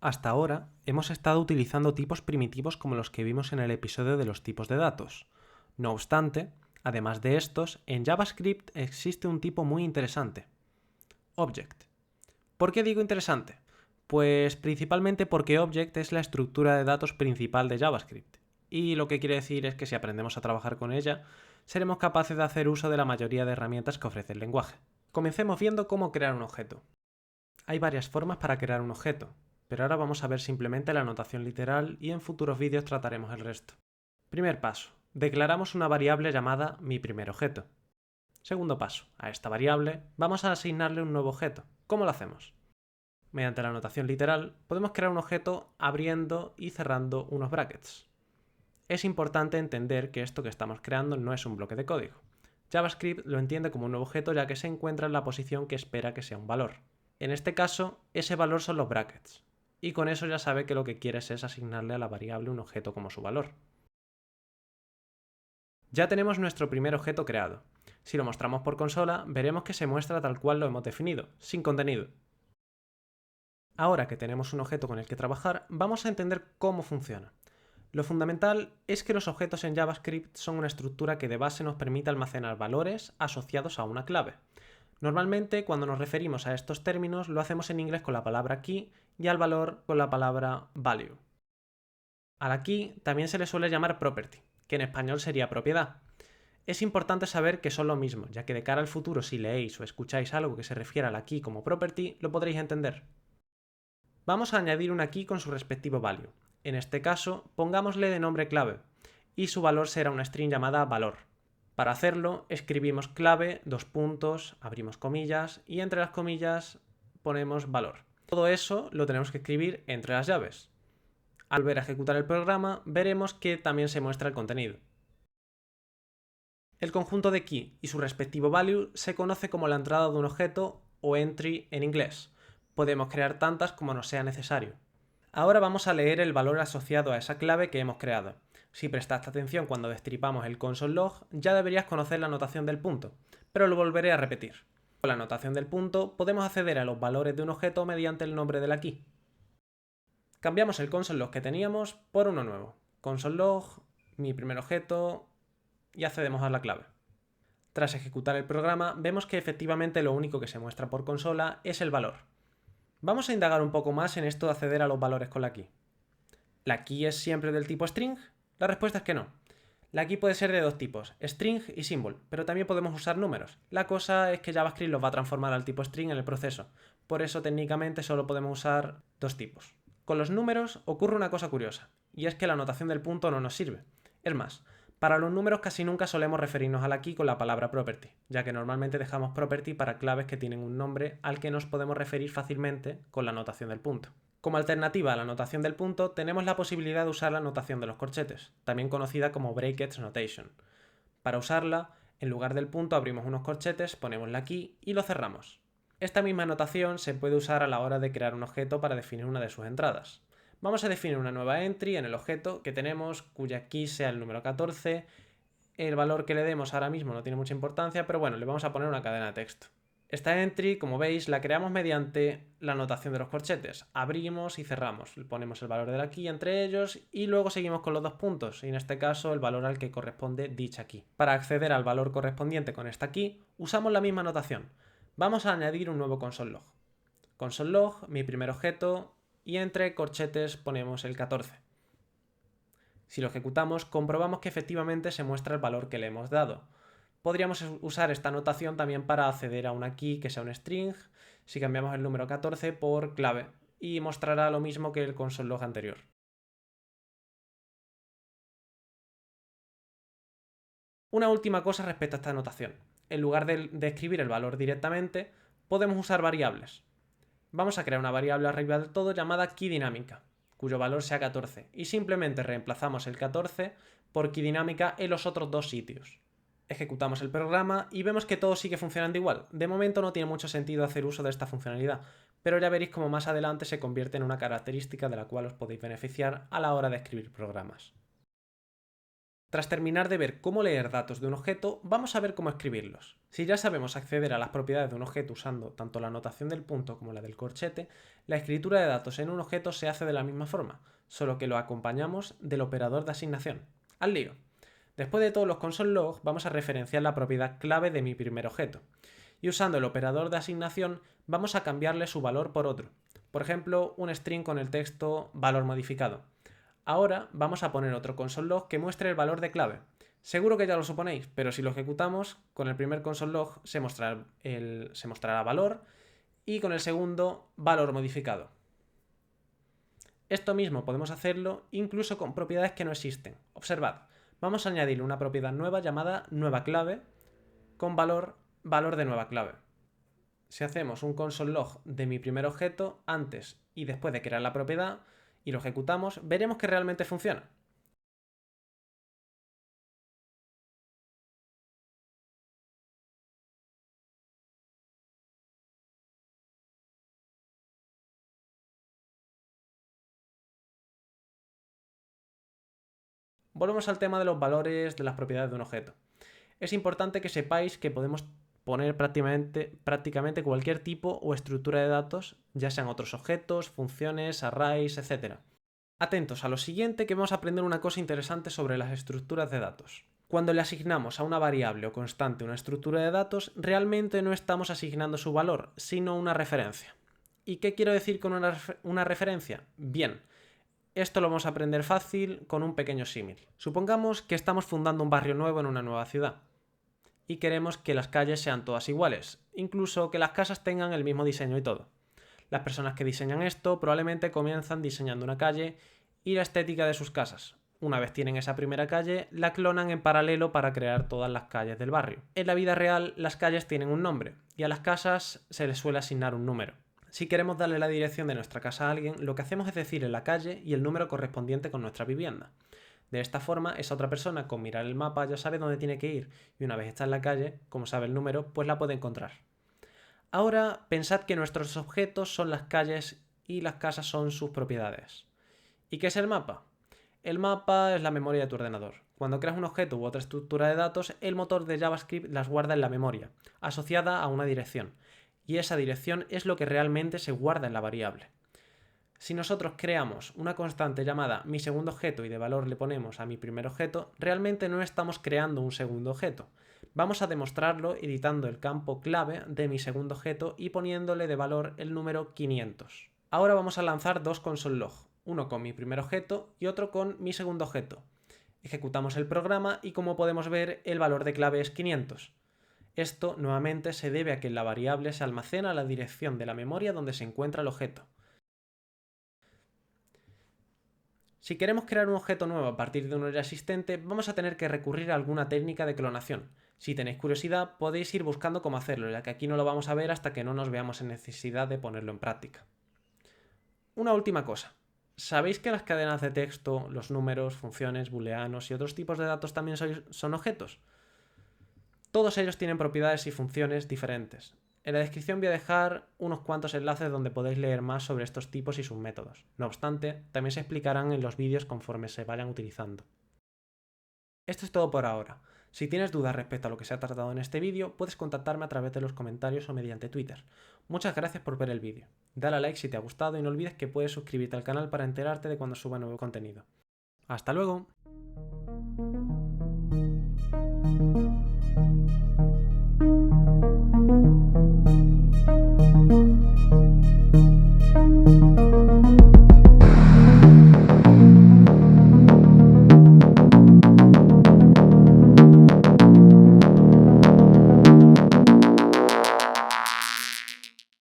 Hasta ahora hemos estado utilizando tipos primitivos como los que vimos en el episodio de los tipos de datos. No obstante, además de estos, en JavaScript existe un tipo muy interesante: Object. ¿Por qué digo interesante? Pues principalmente porque Object es la estructura de datos principal de JavaScript, y lo que quiere decir es que si aprendemos a trabajar con ella, seremos capaces de hacer uso de la mayoría de herramientas que ofrece el lenguaje. Comencemos viendo cómo crear un objeto. Hay varias formas para crear un objeto, pero ahora vamos a ver simplemente la notación literal y en futuros vídeos trataremos el resto. Primer paso: declaramos una variable llamada miPrimerObjeto. Segundo paso: a esta variable vamos a asignarle un nuevo objeto. ¿Cómo lo hacemos? Mediante la notación literal podemos crear un objeto abriendo y cerrando unos brackets. Es importante entender que esto que estamos creando no es un bloque de código. JavaScript lo entiende como un nuevo objeto ya que se encuentra en la posición que espera que sea un valor. En este caso, ese valor son los brackets, y con eso ya sabe que lo que quieres es asignarle a la variable un objeto como su valor. Ya tenemos nuestro primer objeto creado. Si lo mostramos por consola, veremos que se muestra tal cual lo hemos definido, sin contenido. Ahora que tenemos un objeto con el que trabajar, vamos a entender cómo funciona. Lo fundamental es que los objetos en JavaScript son una estructura que de base nos permite almacenar valores asociados a una clave. Normalmente, cuando nos referimos a estos términos, lo hacemos en inglés con la palabra key y al valor con la palabra value. A la key también se le suele llamar property, que en español sería propiedad. Es importante saber que son lo mismo, ya que de cara al futuro, si leéis o escucháis algo que se refiera a la key como property, lo podréis entender. Vamos a añadir una key con su respectivo value. En este caso, pongámosle de nombre clave, y su valor será una string llamada valor. Para hacerlo, escribimos clave, dos puntos, abrimos comillas, y entre las comillas ponemos valor. Todo eso lo tenemos que escribir entre las llaves. Al volver a ejecutar el programa, veremos que también se muestra el contenido. El conjunto de key y su respectivo value se conoce como la entrada de un objeto, o entry en inglés. Podemos crear tantas como nos sea necesario. Ahora vamos a leer el valor asociado a esa clave que hemos creado. Si prestaste atención cuando destripamos el console log, ya deberías conocer la notación del punto, pero lo volveré a repetir. Con la notación del punto podemos acceder a los valores de un objeto mediante el nombre de la key. Cambiamos el console log que teníamos por uno nuevo. Console log, mi primer objeto, y accedemos a la clave. Tras ejecutar el programa, vemos que efectivamente lo único que se muestra por consola es el valor. Vamos a indagar un poco más en esto de acceder a los valores con la key. ¿La key es siempre del tipo string? La respuesta es que no. La key puede ser de dos tipos, string y symbol, pero también podemos usar números. La cosa es que JavaScript los va a transformar al tipo string en el proceso, por eso técnicamente solo podemos usar dos tipos. Con los números ocurre una cosa curiosa, y es que la notación del punto no nos sirve. Es más, para los números casi nunca solemos referirnos a la key con la palabra property, ya que normalmente dejamos property para claves que tienen un nombre al que nos podemos referir fácilmente con la notación del punto. Como alternativa a la notación del punto, tenemos la posibilidad de usar la notación de los corchetes, también conocida como Brackets Notation. Para usarla, en lugar del punto abrimos unos corchetes, ponemos la key y lo cerramos. Esta misma notación se puede usar a la hora de crear un objeto para definir una de sus entradas. Vamos a definir una nueva entry en el objeto que tenemos, cuya key sea el número 14. El valor que le demos ahora mismo no tiene mucha importancia, pero bueno, le vamos a poner una cadena de texto. Esta entry, como veis, la creamos mediante la notación de los corchetes. Abrimos y cerramos. Ponemos el valor de la key entre ellos y luego seguimos con los dos puntos, y en este caso el valor al que corresponde dicha key. Para acceder al valor correspondiente con esta key, usamos la misma notación. Vamos a añadir un nuevo console log. Console log, mi primer objeto, y entre corchetes ponemos el 14. Si lo ejecutamos, comprobamos que efectivamente se muestra el valor que le hemos dado. Podríamos usar esta notación también para acceder a una key que sea un string, si cambiamos el número 14 por clave, y mostrará lo mismo que el console log anterior. Una última cosa respecto a esta notación. En lugar de escribir el valor directamente, podemos usar variables. Vamos a crear una variable arriba del todo llamada keyDinámica, cuyo valor sea 14, y simplemente reemplazamos el 14 por keyDinámica en los otros dos sitios. Ejecutamos el programa y vemos que todo sigue funcionando igual. De momento no tiene mucho sentido hacer uso de esta funcionalidad, pero ya veréis cómo más adelante se convierte en una característica de la cual os podéis beneficiar a la hora de escribir programas. Tras terminar de ver cómo leer datos de un objeto, vamos a ver cómo escribirlos. Si ya sabemos acceder a las propiedades de un objeto usando tanto la notación del punto como la del corchete, la escritura de datos en un objeto se hace de la misma forma, solo que lo acompañamos del operador de asignación. ¡Al lío! Después de todos los console log, vamos a referenciar la propiedad clave de mi primer objeto. Y usando el operador de asignación, vamos a cambiarle su valor por otro. Por ejemplo, un string con el texto valor modificado. Ahora vamos a poner otro console log que muestre el valor de clave. Seguro que ya lo suponéis, pero si lo ejecutamos, con el primer console log se mostrará valor y con el segundo valor modificado. Esto mismo podemos hacerlo incluso con propiedades que no existen. Observad, vamos a añadirle una propiedad nueva llamada nueva clave con valor de nueva clave. Si hacemos un console log de mi primer objeto antes y después de crear la propiedad y lo ejecutamos, veremos que realmente funciona. Volvemos al tema de los valores de las propiedades de un objeto. Es importante que sepáis que podemos poner prácticamente cualquier tipo o estructura de datos, ya sean otros objetos, funciones, arrays, etc. Atentos a lo siguiente, que vamos a aprender una cosa interesante sobre las estructuras de datos. Cuando le asignamos a una variable o constante una estructura de datos, realmente no estamos asignando su valor, sino una referencia. ¿Y qué quiero decir con una referencia? Bien, esto lo vamos a aprender fácil con un pequeño símil. Supongamos que estamos fundando un barrio nuevo en una nueva ciudad y queremos que las calles sean todas iguales, incluso que las casas tengan el mismo diseño y todo. Las personas que diseñan esto probablemente comienzan diseñando una calle y la estética de sus casas. Una vez tienen esa primera calle, la clonan en paralelo para crear todas las calles del barrio. En la vida real, las calles tienen un nombre y a las casas se les suele asignar un número. Si queremos darle la dirección de nuestra casa a alguien, lo que hacemos es decirle la calle y el número correspondiente con nuestra vivienda. De esta forma, esa otra persona con mirar el mapa ya sabe dónde tiene que ir y una vez está en la calle, como sabe el número, pues la puede encontrar. Ahora pensad que nuestros objetos son las calles y las casas son sus propiedades. ¿Y qué es el mapa? El mapa es la memoria de tu ordenador. Cuando creas un objeto u otra estructura de datos, el motor de JavaScript las guarda en la memoria, asociada a una dirección, y esa dirección es lo que realmente se guarda en la variable. Si nosotros creamos una constante llamada mi segundo objeto y de valor le ponemos a mi primer objeto, realmente no estamos creando un segundo objeto. Vamos a demostrarlo editando el campo clave de mi segundo objeto y poniéndole de valor el número 500. Ahora vamos a lanzar dos console log, uno con mi primer objeto y otro con mi segundo objeto. Ejecutamos el programa y como podemos ver el valor de clave es 500. Esto nuevamente se debe a que en la variable se almacena la dirección de la memoria donde se encuentra el objeto. Si queremos crear un objeto nuevo a partir de uno ya existente, vamos a tener que recurrir a alguna técnica de clonación. Si tenéis curiosidad, podéis ir buscando cómo hacerlo, ya que aquí no lo vamos a ver hasta que no nos veamos en necesidad de ponerlo en práctica. Una última cosa. ¿Sabéis que las cadenas de texto, los números, funciones, booleanos y otros tipos de datos también son objetos? Todos ellos tienen propiedades y funciones diferentes. En la descripción voy a dejar unos cuantos enlaces donde podéis leer más sobre estos tipos y sus métodos. No obstante, también se explicarán en los vídeos conforme se vayan utilizando. Esto es todo por ahora. Si tienes dudas respecto a lo que se ha tratado en este vídeo, puedes contactarme a través de los comentarios o mediante Twitter. Muchas gracias por ver el vídeo. Dale a like si te ha gustado y no olvides que puedes suscribirte al canal para enterarte de cuando suba nuevo contenido. ¡Hasta luego!